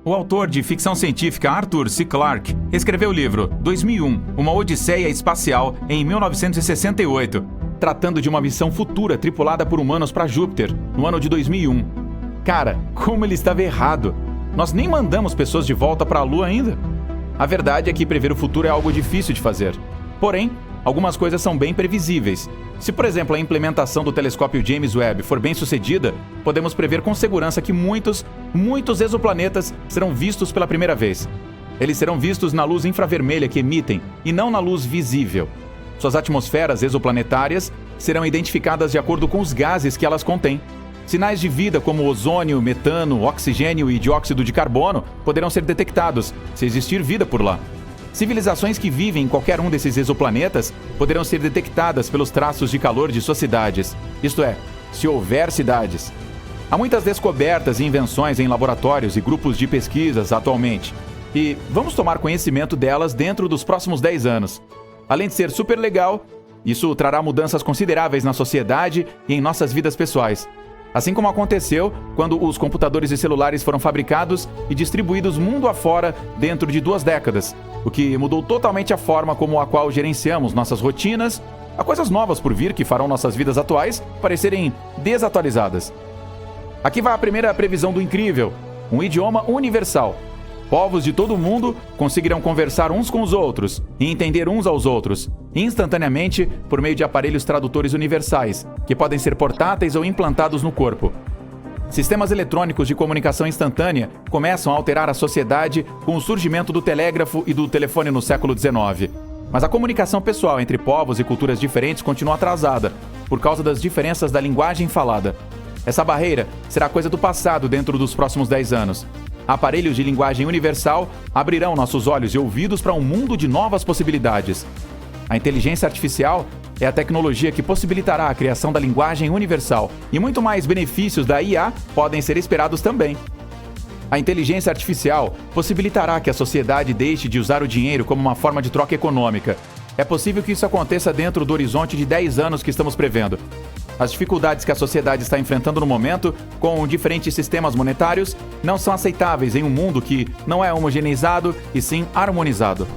O autor de ficção científica Arthur C. Clarke escreveu o livro 2001, Uma Odisseia Espacial, em 1968, tratando de uma missão futura tripulada por humanos para Júpiter, no ano de 2001. Cara, como ele estava errado! Nós nem mandamos pessoas de volta para a Lua ainda. A verdade é que prever o futuro é algo difícil de fazer. Porém, algumas coisas são bem previsíveis. Se, por exemplo, a implementação do telescópio James Webb for bem sucedida, podemos prever com segurança que muitos exoplanetas serão vistos pela primeira vez. Eles serão vistos na luz infravermelha que emitem e não na luz visível. Suas atmosferas exoplanetárias serão identificadas de acordo com os gases que elas contêm. Sinais de vida como ozônio, metano, oxigênio e dióxido de carbono poderão ser detectados se existir vida por lá. Civilizações que vivem em qualquer um desses exoplanetas poderão ser detectadas pelos traços de calor de suas cidades, isto é, se houver cidades. Há muitas descobertas e invenções em laboratórios e grupos de pesquisas atualmente, e vamos tomar conhecimento delas dentro dos próximos 10 anos. Além de ser super legal, isso trará mudanças consideráveis na sociedade e em nossas vidas pessoais. Assim como aconteceu quando os computadores e celulares foram fabricados e distribuídos mundo afora dentro de 2 décadas, o que mudou totalmente a forma como a qual gerenciamos nossas rotinas. Há coisas novas por vir que farão nossas vidas atuais parecerem desatualizadas. Aqui vai a primeira previsão do incrível: um idioma universal. Povos de todo o mundo conseguirão conversar uns com os outros e entender uns aos outros, instantaneamente por meio de aparelhos tradutores universais, que podem ser portáteis ou implantados no corpo. Sistemas eletrônicos de comunicação instantânea começam a alterar a sociedade com o surgimento do telégrafo e do telefone no século XIX. Mas a comunicação pessoal entre povos e culturas diferentes continua atrasada, por causa das diferenças da linguagem falada. Essa barreira será coisa do passado dentro dos próximos 10 anos. Aparelhos de linguagem universal abrirão nossos olhos e ouvidos para um mundo de novas possibilidades. A inteligência artificial é a tecnologia que possibilitará a criação da linguagem universal, e muito mais benefícios da IA podem ser esperados também. A inteligência artificial possibilitará que a sociedade deixe de usar o dinheiro como uma forma de troca econômica. É possível que isso aconteça dentro do horizonte de 10 anos que estamos prevendo. As dificuldades que a sociedade está enfrentando no momento, com diferentes sistemas monetários, não são aceitáveis em um mundo que não é homogeneizado e sim harmonizado.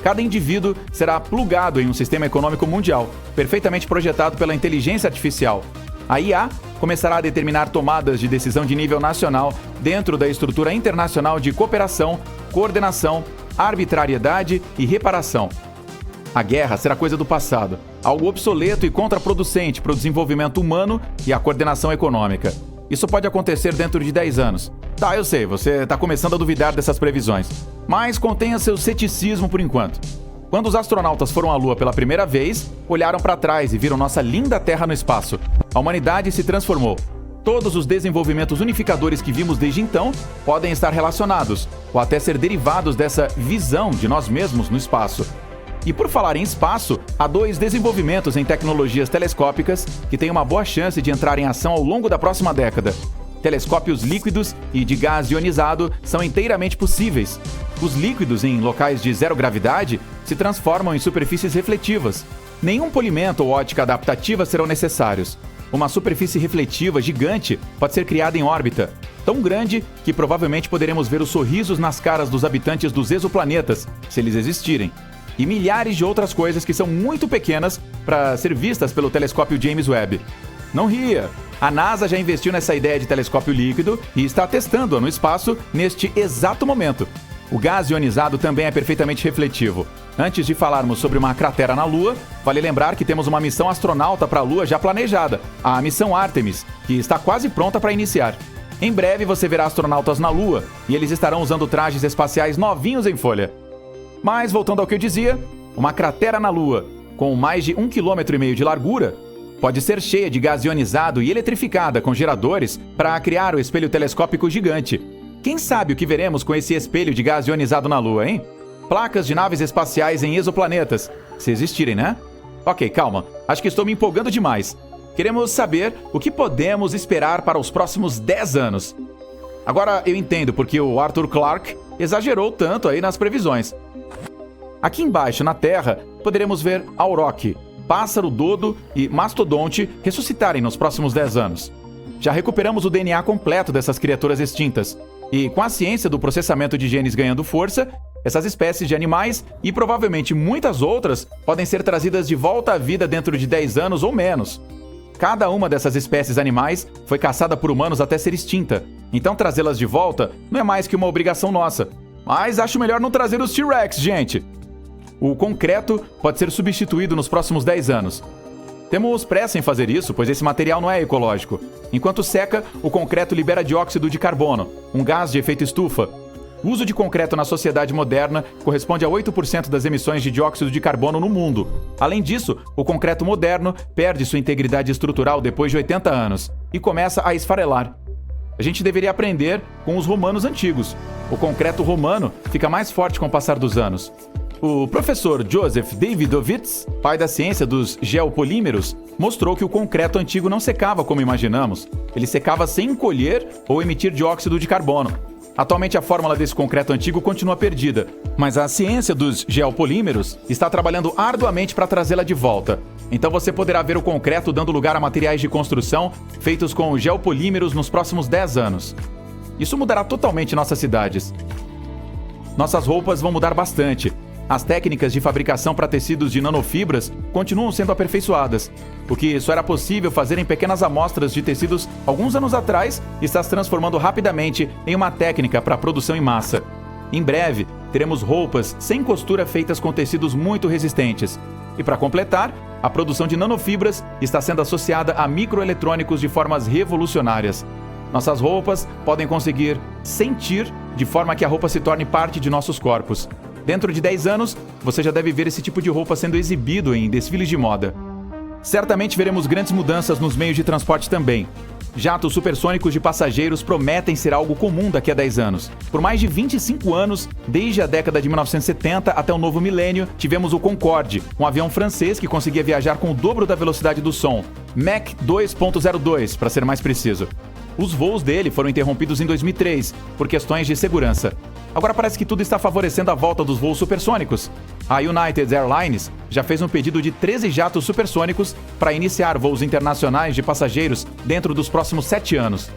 Cada indivíduo será plugado em um sistema econômico mundial, perfeitamente projetado pela inteligência artificial. A IA começará a determinar tomadas de decisão de nível nacional dentro da estrutura internacional de cooperação, coordenação, arbitrariedade e reparação. A guerra será coisa do passado, algo obsoleto e contraproducente para o desenvolvimento humano e a coordenação econômica. Isso pode acontecer dentro de 10 anos. Tá, eu sei, você está começando a duvidar dessas previsões. Mas contenha seu ceticismo por enquanto. Quando os astronautas foram à Lua pela primeira vez, olharam para trás e viram nossa linda Terra no espaço. A humanidade se transformou. Todos os desenvolvimentos unificadores que vimos desde então podem estar relacionados, ou até ser derivados dessa visão de nós mesmos no espaço. E por falar em espaço, há 2 desenvolvimentos em tecnologias telescópicas que têm uma boa chance de entrar em ação ao longo da próxima década. Telescópios líquidos e de gás ionizado são inteiramente possíveis. Os líquidos em locais de zero gravidade se transformam em superfícies refletivas. Nenhum polimento ou ótica adaptativa serão necessários. Uma superfície refletiva gigante pode ser criada em órbita, tão grande que provavelmente poderemos ver os sorrisos nas caras dos habitantes dos exoplanetas, se eles existirem. E milhares de outras coisas que são muito pequenas para ser vistas pelo telescópio James Webb. Não ria! A NASA já investiu nessa ideia de telescópio líquido e está testando-a no espaço neste exato momento. O gás ionizado também é perfeitamente refletivo. Antes de falarmos sobre uma cratera na Lua, vale lembrar que temos uma missão astronauta para a Lua já planejada, a missão Artemis, que está quase pronta para iniciar. Em breve você verá astronautas na Lua e eles estarão usando trajes espaciais novinhos em folha. Mas, voltando ao que eu dizia, uma cratera na Lua, com mais de 1,5 km de largura, pode ser cheia de gás ionizado e eletrificada com geradores para criar o espelho telescópico gigante. Quem sabe o que veremos com esse espelho de gás ionizado na Lua, hein? Placas de naves espaciais em exoplanetas, se existirem, né? Ok, calma, acho que estou me empolgando demais. Queremos saber o que podemos esperar para os próximos 10 anos. Agora eu entendo porque o Arthur Clarke exagerou tanto aí nas previsões. Aqui embaixo, na Terra, poderemos ver auroch, pássaro, dodo e mastodonte ressuscitarem nos próximos 10 anos. Já recuperamos o DNA completo dessas criaturas extintas. E com a ciência do processamento de genes ganhando força, essas espécies de animais e provavelmente muitas outras podem ser trazidas de volta à vida dentro de 10 anos ou menos. Cada uma dessas espécies animais foi caçada por humanos até ser extinta, então trazê-las de volta não é mais que uma obrigação nossa. Mas acho melhor não trazer os T-Rex, gente! O concreto pode ser substituído nos próximos 10 anos. Temos pressa em fazer isso, pois esse material não é ecológico. Enquanto seca, o concreto libera dióxido de carbono, um gás de efeito estufa. O uso de concreto na sociedade moderna corresponde a 8% das emissões de dióxido de carbono no mundo. Além disso, o concreto moderno perde sua integridade estrutural depois de 80 anos e começa a esfarelar. A gente deveria aprender com os romanos antigos. O concreto romano fica mais forte com o passar dos anos. O professor Joseph Davidovits, pai da ciência dos geopolímeros, mostrou que o concreto antigo não secava como imaginamos. Ele secava sem encolher ou emitir dióxido de carbono. Atualmente a fórmula desse concreto antigo continua perdida, mas a ciência dos geopolímeros está trabalhando arduamente para trazê-la de volta. Então você poderá ver o concreto dando lugar a materiais de construção feitos com geopolímeros nos próximos 10 anos. Isso mudará totalmente nossas cidades. Nossas roupas vão mudar bastante. As técnicas de fabricação para tecidos de nanofibras continuam sendo aperfeiçoadas. O que só era possível fazer em pequenas amostras de tecidos alguns anos atrás está se transformando rapidamente em uma técnica para a produção em massa. Em breve, teremos roupas sem costura feitas com tecidos muito resistentes. E para completar, a produção de nanofibras está sendo associada a microeletrônicos de formas revolucionárias. Nossas roupas podem conseguir sentir de forma que a roupa se torne parte de nossos corpos. Dentro de 10 anos, você já deve ver esse tipo de roupa sendo exibido em desfiles de moda. Certamente veremos grandes mudanças nos meios de transporte também. Jatos supersônicos de passageiros prometem ser algo comum daqui a 10 anos. Por mais de 25 anos, desde a década de 1970 até o novo milênio, tivemos o Concorde, um avião francês que conseguia viajar com o dobro da velocidade do som. Mach 2.02, para ser mais preciso. Os voos dele foram interrompidos em 2003, por questões de segurança. Agora parece que tudo está favorecendo a volta dos voos supersônicos. A United Airlines já fez um pedido de 13 jatos supersônicos para iniciar voos internacionais de passageiros dentro dos próximos 7 anos.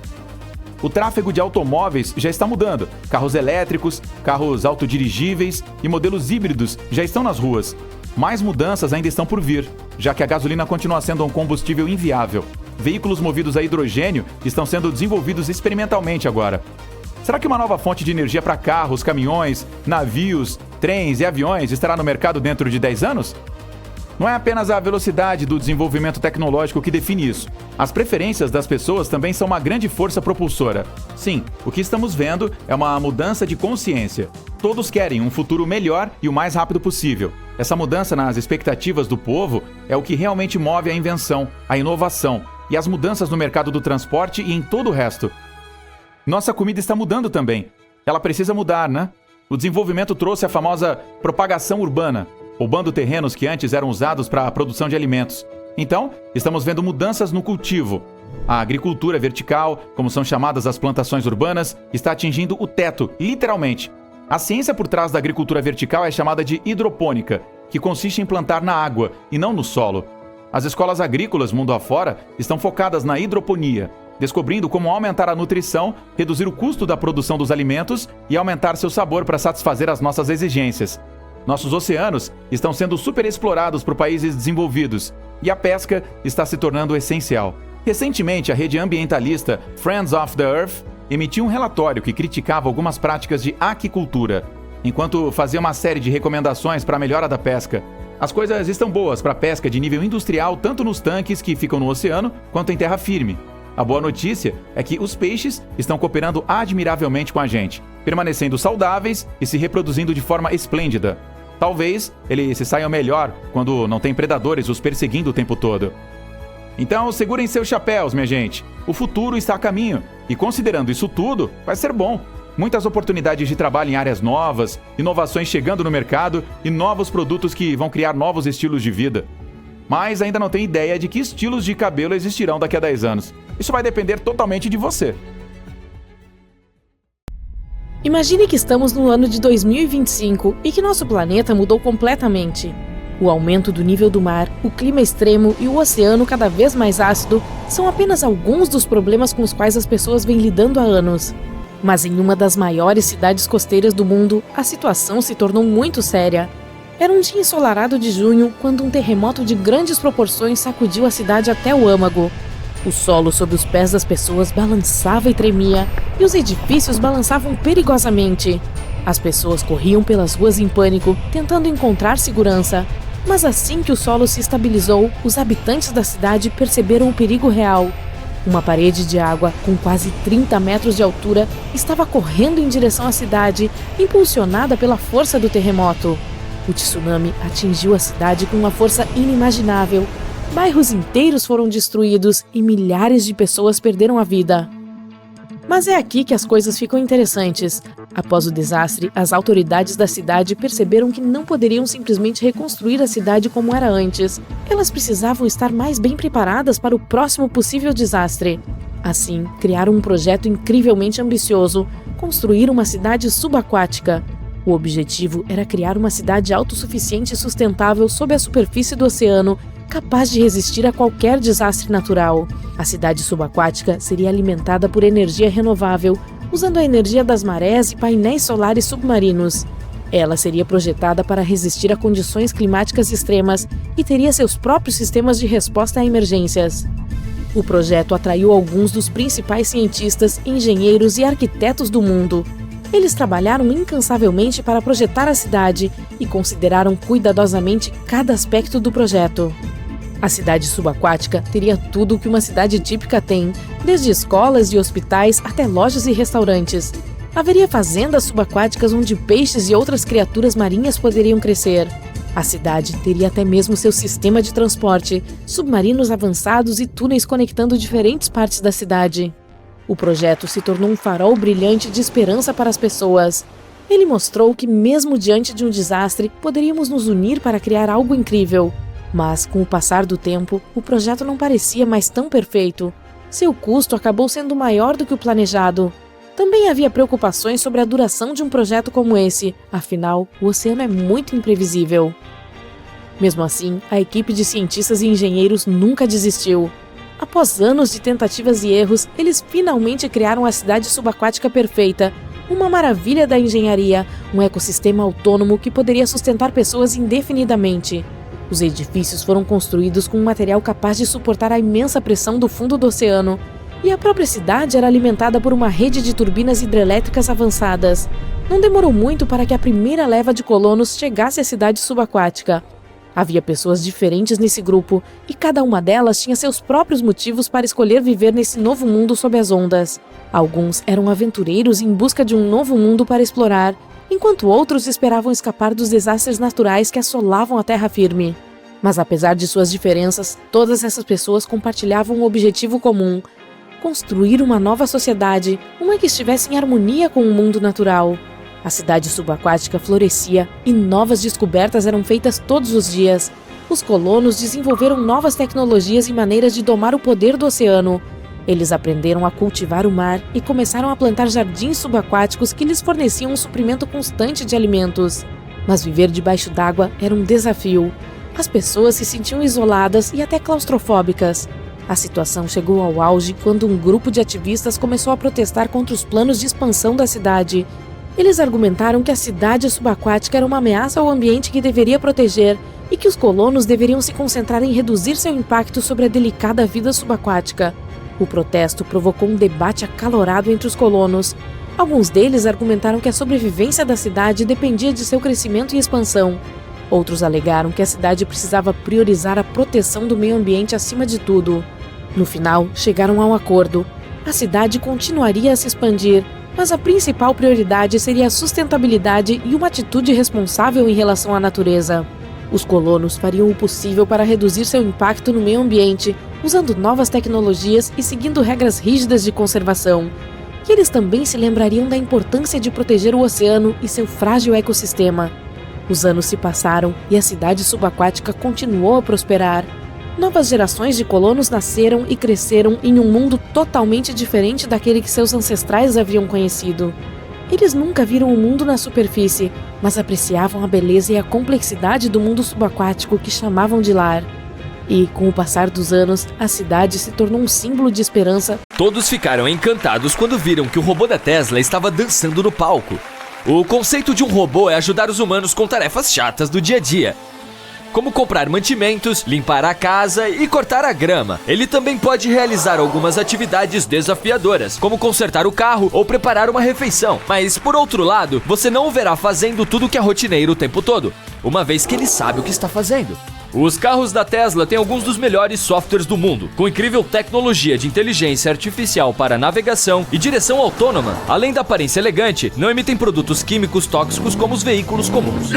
O tráfego de automóveis já está mudando. Carros elétricos, carros autodirigíveis e modelos híbridos já estão nas ruas. Mais mudanças ainda estão por vir, já que a gasolina continua sendo um combustível inviável. Veículos movidos a hidrogênio estão sendo desenvolvidos experimentalmente agora. Será que uma nova fonte de energia para carros, caminhões, navios, trens e aviões estará no mercado dentro de 10 anos? Não é apenas a velocidade do desenvolvimento tecnológico que define isso. As preferências das pessoas também são uma grande força propulsora. Sim, o que estamos vendo é uma mudança de consciência. Todos querem um futuro melhor e o mais rápido possível. Essa mudança nas expectativas do povo é o que realmente move a invenção, a inovação e as mudanças no mercado do transporte e em todo o resto. Nossa comida está mudando também. Ela precisa mudar, né? O desenvolvimento trouxe a famosa propagação urbana, roubando terrenos que antes eram usados para a produção de alimentos. Então, estamos vendo mudanças no cultivo. A agricultura vertical, como são chamadas as plantações urbanas, está atingindo o teto, literalmente. A ciência por trás da agricultura vertical é chamada de hidropônica, que consiste em plantar na água e não no solo. As escolas agrícolas mundo afora estão focadas na hidroponia, descobrindo como aumentar a nutrição, reduzir o custo da produção dos alimentos e aumentar seu sabor para satisfazer as nossas exigências. Nossos oceanos estão sendo superexplorados por países desenvolvidos e a pesca está se tornando essencial. Recentemente, a rede ambientalista Friends of the Earth emitiu um relatório que criticava algumas práticas de aquicultura, enquanto fazia uma série de recomendações para a melhora da pesca. As coisas estão boas para a pesca de nível industrial tanto nos tanques que ficam no oceano quanto em terra firme. A boa notícia é que os peixes estão cooperando admiravelmente com a gente, permanecendo saudáveis e se reproduzindo de forma esplêndida. Talvez eles se saiam melhor quando não tem predadores os perseguindo o tempo todo. Então segurem seus chapéus, minha gente. O futuro está a caminho e, considerando isso tudo, vai ser bom. Muitas oportunidades de trabalho em áreas novas, inovações chegando no mercado e novos produtos que vão criar novos estilos de vida. Mas ainda não tem ideia de que estilos de cabelo existirão daqui a 10 anos. Isso vai depender totalmente de você. Imagine que estamos no ano de 2025 e que nosso planeta mudou completamente. O aumento do nível do mar, o clima extremo e o oceano cada vez mais ácido são apenas alguns dos problemas com os quais as pessoas vêm lidando há anos. Mas em uma das maiores cidades costeiras do mundo, a situação se tornou muito séria. Era um dia ensolarado de junho quando um terremoto de grandes proporções sacudiu a cidade até o âmago. O solo sob os pés das pessoas balançava e tremia, e os edifícios balançavam perigosamente. As pessoas corriam pelas ruas em pânico, tentando encontrar segurança. Mas assim que o solo se estabilizou, os habitantes da cidade perceberam o perigo real. Uma parede de água, com quase 30 metros de altura, estava correndo em direção à cidade, impulsionada pela força do terremoto. O tsunami atingiu a cidade com uma força inimaginável. Bairros inteiros foram destruídos e milhares de pessoas perderam a vida. Mas é aqui que as coisas ficam interessantes. Após o desastre, as autoridades da cidade perceberam que não poderiam simplesmente reconstruir a cidade como era antes. Elas precisavam estar mais bem preparadas para o próximo possível desastre. Assim, criaram um projeto incrivelmente ambicioso: construir uma cidade subaquática. O objetivo era criar uma cidade autossuficiente e sustentável sob a superfície do oceano, capaz de resistir a qualquer desastre natural. A cidade subaquática seria alimentada por energia renovável, usando a energia das marés e painéis solares submarinos. Ela seria projetada para resistir a condições climáticas extremas e teria seus próprios sistemas de resposta a emergências. O projeto atraiu alguns dos principais cientistas, engenheiros e arquitetos do mundo. Eles trabalharam incansavelmente para projetar a cidade e consideraram cuidadosamente cada aspecto do projeto. A cidade subaquática teria tudo o que uma cidade típica tem, desde escolas e hospitais até lojas e restaurantes. Haveria fazendas subaquáticas onde peixes e outras criaturas marinhas poderiam crescer. A cidade teria até mesmo seu sistema de transporte, submarinos avançados e túneis conectando diferentes partes da cidade. O projeto se tornou um farol brilhante de esperança para as pessoas. Ele mostrou que, mesmo diante de um desastre, poderíamos nos unir para criar algo incrível. Mas, com o passar do tempo, o projeto não parecia mais tão perfeito. Seu custo acabou sendo maior do que o planejado. Também havia preocupações sobre a duração de um projeto como esse, afinal, o oceano é muito imprevisível. Mesmo assim, a equipe de cientistas e engenheiros nunca desistiu. Após anos de tentativas e erros, eles finalmente criaram a cidade subaquática perfeita, uma maravilha da engenharia, um ecossistema autônomo que poderia sustentar pessoas indefinidamente. Os edifícios foram construídos com um material capaz de suportar a imensa pressão do fundo do oceano, e a própria cidade era alimentada por uma rede de turbinas hidrelétricas avançadas. Não demorou muito para que a primeira leva de colonos chegasse à cidade subaquática. Havia pessoas diferentes nesse grupo, e cada uma delas tinha seus próprios motivos para escolher viver nesse novo mundo sob as ondas. Alguns eram aventureiros em busca de um novo mundo para explorar, enquanto outros esperavam escapar dos desastres naturais que assolavam a terra firme. Mas apesar de suas diferenças, todas essas pessoas compartilhavam um objetivo comum: construir uma nova sociedade, uma que estivesse em harmonia com o mundo natural. A cidade subaquática florescia e novas descobertas eram feitas todos os dias. Os colonos desenvolveram novas tecnologias e maneiras de domar o poder do oceano. Eles aprenderam a cultivar o mar e começaram a plantar jardins subaquáticos que lhes forneciam um suprimento constante de alimentos. Mas viver debaixo d'água era um desafio. As pessoas se sentiam isoladas e até claustrofóbicas. A situação chegou ao auge quando um grupo de ativistas começou a protestar contra os planos de expansão da cidade. Eles argumentaram que a cidade subaquática era uma ameaça ao ambiente que deveria proteger e que os colonos deveriam se concentrar em reduzir seu impacto sobre a delicada vida subaquática. O protesto provocou um debate acalorado entre os colonos. Alguns deles argumentaram que a sobrevivência da cidade dependia de seu crescimento e expansão. Outros alegaram que a cidade precisava priorizar a proteção do meio ambiente acima de tudo. No final, chegaram a um acordo. A cidade continuaria a se expandir, mas a principal prioridade seria a sustentabilidade e uma atitude responsável em relação à natureza. Os colonos fariam o possível para reduzir seu impacto no meio ambiente, usando novas tecnologias e seguindo regras rígidas de conservação. E eles também se lembrariam da importância de proteger o oceano e seu frágil ecossistema. Os anos se passaram e a cidade subaquática continuou a prosperar. Novas gerações de colonos nasceram e cresceram em um mundo totalmente diferente daquele que seus ancestrais haviam conhecido. Eles nunca viram o mundo na superfície, mas apreciavam a beleza e a complexidade do mundo subaquático que chamavam de lar. E, com o passar dos anos, a cidade se tornou um símbolo de esperança. Todos ficaram encantados quando viram que o robô da Tesla estava dançando no palco. O conceito de um robô é ajudar os humanos com tarefas chatas do dia a dia, como comprar mantimentos, limpar a casa e cortar a grama. Ele também pode realizar algumas atividades desafiadoras, como consertar o carro ou preparar uma refeição. Mas, por outro lado, você não o verá fazendo tudo que é rotineiro o tempo todo, uma vez que ele sabe o que está fazendo. Os carros da Tesla têm alguns dos melhores softwares do mundo, com incrível tecnologia de inteligência artificial para navegação e direção autônoma. Além da aparência elegante, não emitem produtos químicos tóxicos como os veículos comuns.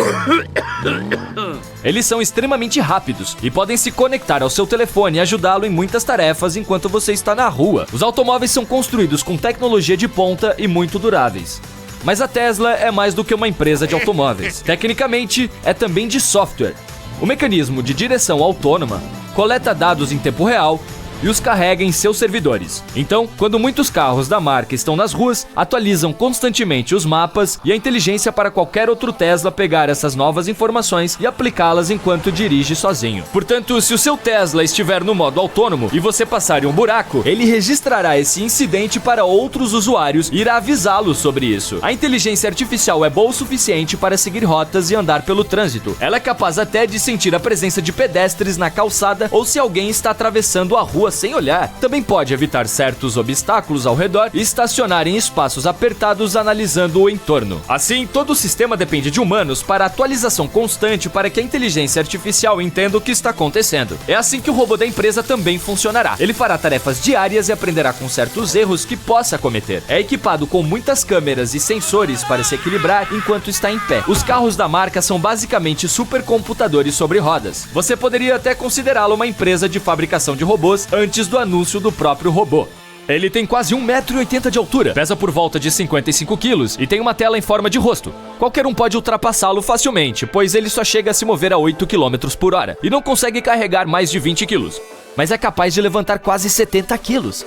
Eles são extremamente rápidos e podem se conectar ao seu telefone e ajudá-lo em muitas tarefas enquanto você está na rua. Os automóveis são construídos com tecnologia de ponta e muito duráveis. Mas a Tesla é mais do que uma empresa de automóveis. Tecnicamente, é também de software. O mecanismo de direção autônoma coleta dados em tempo real e os carrega em seus servidores. Então, quando muitos carros da marca estão nas ruas, atualizam constantemente os mapas e a inteligência para qualquer outro Tesla pegar essas novas informações e aplicá-las enquanto dirige sozinho. Portanto, se o seu Tesla estiver no modo autônomo e você passar em um buraco, ele registrará esse incidente para outros usuários e irá avisá-los sobre isso. A inteligência artificial é boa o suficiente para seguir rotas e andar pelo trânsito. Ela é capaz até de sentir a presença de pedestres na calçada ou se alguém está atravessando a rua sem olhar. Também pode evitar certos obstáculos ao redor e estacionar em espaços apertados analisando o entorno. Assim, todo o sistema depende de humanos para atualização constante para que a inteligência artificial entenda o que está acontecendo. É assim que o robô da empresa também funcionará. Ele fará tarefas diárias e aprenderá com certos erros que possa cometer. É equipado com muitas câmeras e sensores para se equilibrar enquanto está em pé. Os carros da marca são basicamente supercomputadores sobre rodas. Você poderia até considerá-lo uma empresa de fabricação de robôs antes do anúncio do próprio robô. Ele tem quase 1,80 m de altura, pesa por volta de 55 quilos e tem uma tela em forma de rosto. Qualquer um pode ultrapassá-lo facilmente, pois ele só chega a se mover a 8 km por hora e não consegue carregar mais de 20 quilos, mas é capaz de levantar quase 70 quilos.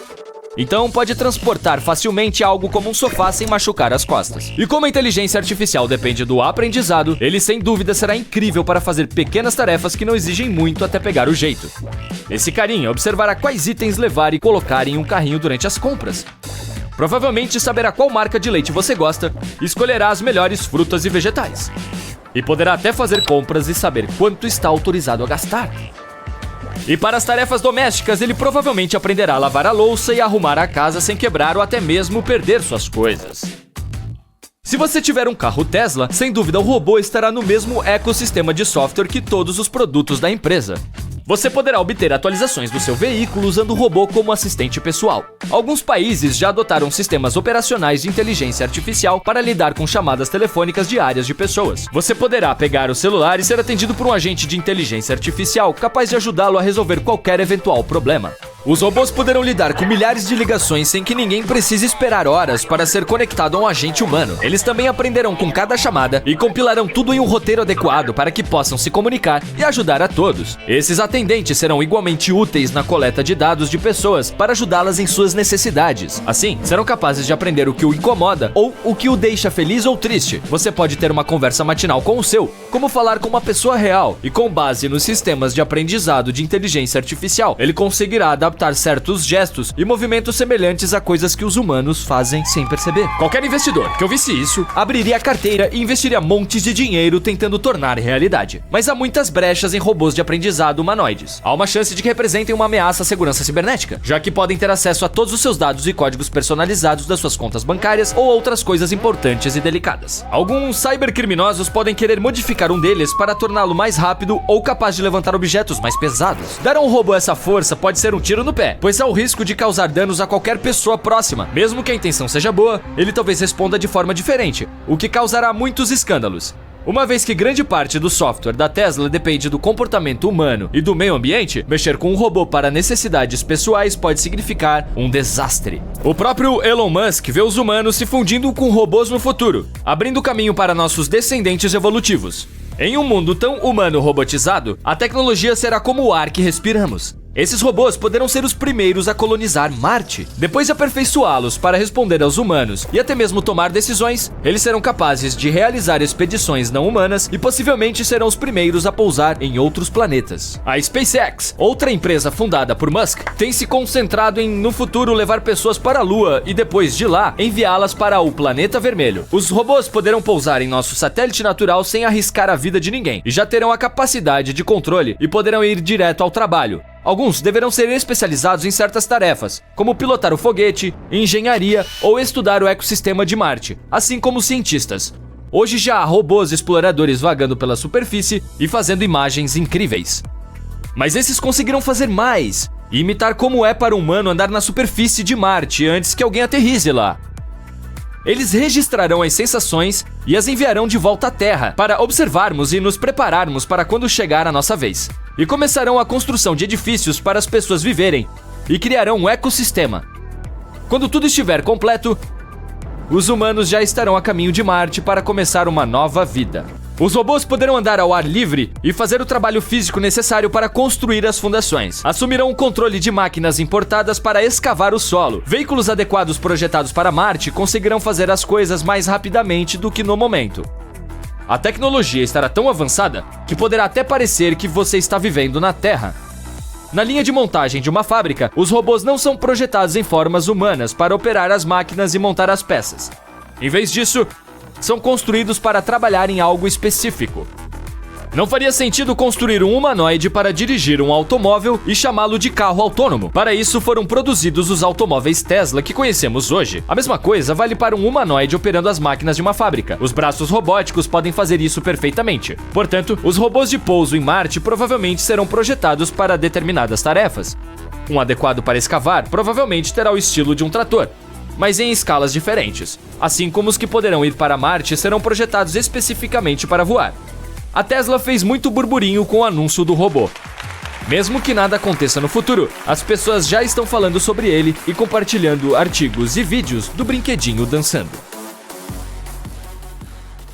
Então pode transportar facilmente algo como um sofá sem machucar as costas. E como a inteligência artificial depende do aprendizado, ele sem dúvida será incrível para fazer pequenas tarefas que não exigem muito até pegar o jeito. Esse carinha observará quais itens levar e colocar em um carrinho durante as compras. Provavelmente saberá qual marca de leite você gosta e escolherá as melhores frutas e vegetais. E poderá até fazer compras e saber quanto está autorizado a gastar. E para as tarefas domésticas, ele provavelmente aprenderá a lavar a louça e arrumar a casa sem quebrar ou até mesmo perder suas coisas. Se você tiver um carro Tesla, sem dúvida o robô estará no mesmo ecossistema de software que todos os produtos da empresa. Você poderá obter atualizações do seu veículo usando o robô como assistente pessoal. Alguns países já adotaram sistemas operacionais de inteligência artificial para lidar com chamadas telefônicas diárias de pessoas. Você poderá pegar o celular e ser atendido por um agente de inteligência artificial capaz de ajudá-lo a resolver qualquer eventual problema. Os robôs poderão lidar com milhares de ligações sem que ninguém precise esperar horas para ser conectado a um agente humano. Eles também aprenderão com cada chamada e compilarão tudo em um roteiro adequado para que possam se comunicar e ajudar a todos. Esses atendentes serão igualmente úteis na coleta de dados de pessoas para ajudá-las em suas necessidades. Assim, serão capazes de aprender o que o incomoda ou o que o deixa feliz ou triste. Você pode ter uma conversa matinal com o seu, como falar com uma pessoa real, e com base nos sistemas de aprendizado de inteligência artificial, ele conseguirá adaptar certos gestos e movimentos semelhantes a coisas que os humanos fazem sem perceber. Qualquer investidor que ouvisse isso, abriria a carteira e investiria montes de dinheiro tentando tornar realidade. Mas há muitas brechas em robôs de aprendizado humanoides. Há uma chance de que representem uma ameaça à segurança cibernética, já que podem ter acesso a todos os seus dados e códigos personalizados das suas contas bancárias ou outras coisas importantes e delicadas. Alguns cybercriminosos podem querer modificar um deles para torná-lo mais rápido ou capaz de levantar objetos mais pesados. Dar a um robô essa força pode ser um tiro no pé, pois há o risco de causar danos a qualquer pessoa próxima. Mesmo que a intenção seja boa, ele talvez responda de forma diferente, o que causará muitos escândalos. Uma vez que grande parte do software da Tesla depende do comportamento humano e do meio ambiente, mexer com um robô para necessidades pessoais pode significar um desastre. O próprio Elon Musk vê os humanos se fundindo com robôs no futuro, abrindo caminho para nossos descendentes evolutivos. Em um mundo tão humano robotizado, a tecnologia será como o ar que respiramos. Esses robôs poderão ser os primeiros a colonizar Marte. Depois de aperfeiçoá-los para responder aos humanos e até mesmo tomar decisões, eles serão capazes de realizar expedições não humanas e possivelmente serão os primeiros a pousar em outros planetas. A SpaceX, outra empresa fundada por Musk, tem se concentrado em, no futuro, levar pessoas para a Lua e depois de lá, enviá-las para o planeta vermelho. Os robôs poderão pousar em nosso satélite natural sem arriscar a vida de ninguém e já terão a capacidade de controle e poderão ir direto ao trabalho. Alguns deverão ser especializados em certas tarefas, como pilotar o foguete, engenharia ou estudar o ecossistema de Marte, assim como os cientistas. Hoje já há robôs exploradores vagando pela superfície e fazendo imagens incríveis. Mas esses conseguiram fazer mais e imitar como é para um humano andar na superfície de Marte antes que alguém aterrize lá. Eles registrarão as sensações e as enviarão de volta à Terra para observarmos e nos prepararmos para quando chegar a nossa vez. E começarão a construção de edifícios para as pessoas viverem e criarão um ecossistema. Quando tudo estiver completo, os humanos já estarão a caminho de Marte para começar uma nova vida. Os robôs poderão andar ao ar livre e fazer o trabalho físico necessário para construir as fundações. Assumirão o controle de máquinas importadas para escavar o solo. Veículos adequados projetados para Marte conseguirão fazer as coisas mais rapidamente do que no momento. A tecnologia estará tão avançada que poderá até parecer que você está vivendo na Terra. Na linha de montagem de uma fábrica, os robôs não são projetados em formas humanas para operar as máquinas e montar as peças. Em vez disso, são construídos para trabalhar em algo específico. Não faria sentido construir um humanoide para dirigir um automóvel e chamá-lo de carro autônomo. Para isso foram produzidos os automóveis Tesla que conhecemos hoje. A mesma coisa vale para um humanoide operando as máquinas de uma fábrica. Os braços robóticos podem fazer isso perfeitamente. Portanto, os robôs de pouso em Marte provavelmente serão projetados para determinadas tarefas. Um adequado para escavar provavelmente terá o estilo de um trator, mas em escalas diferentes. Assim como os que poderão ir para Marte serão projetados especificamente para voar. A Tesla fez muito burburinho com o anúncio do robô. Mesmo que nada aconteça no futuro, as pessoas já estão falando sobre ele e compartilhando artigos e vídeos do brinquedinho dançando.